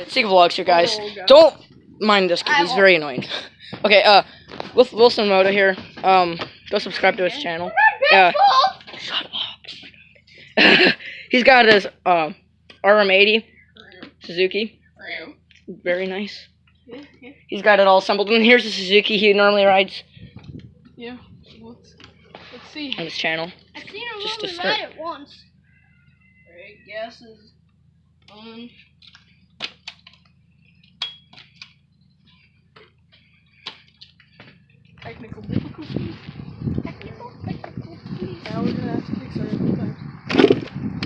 Sick vlogs here, guys. Oh, God. Don't mind this kid. He's very annoying. Okay, with Wilson Moto here. Go subscribe to his channel. Shut up. He's got his rm80 Suzuki. Very nice. Yeah. He's got it all assembled. And here's the Suzuki he normally rides Yeah. Let's see. on his channel. I've seen him Just to only start. ride it once. Alright, gas is on. Technical difficulties. Now we're gonna have to kickstart it sometimes.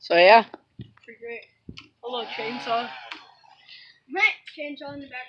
So yeah. Pretty great. Hello, chainsaw. Right, change on the back.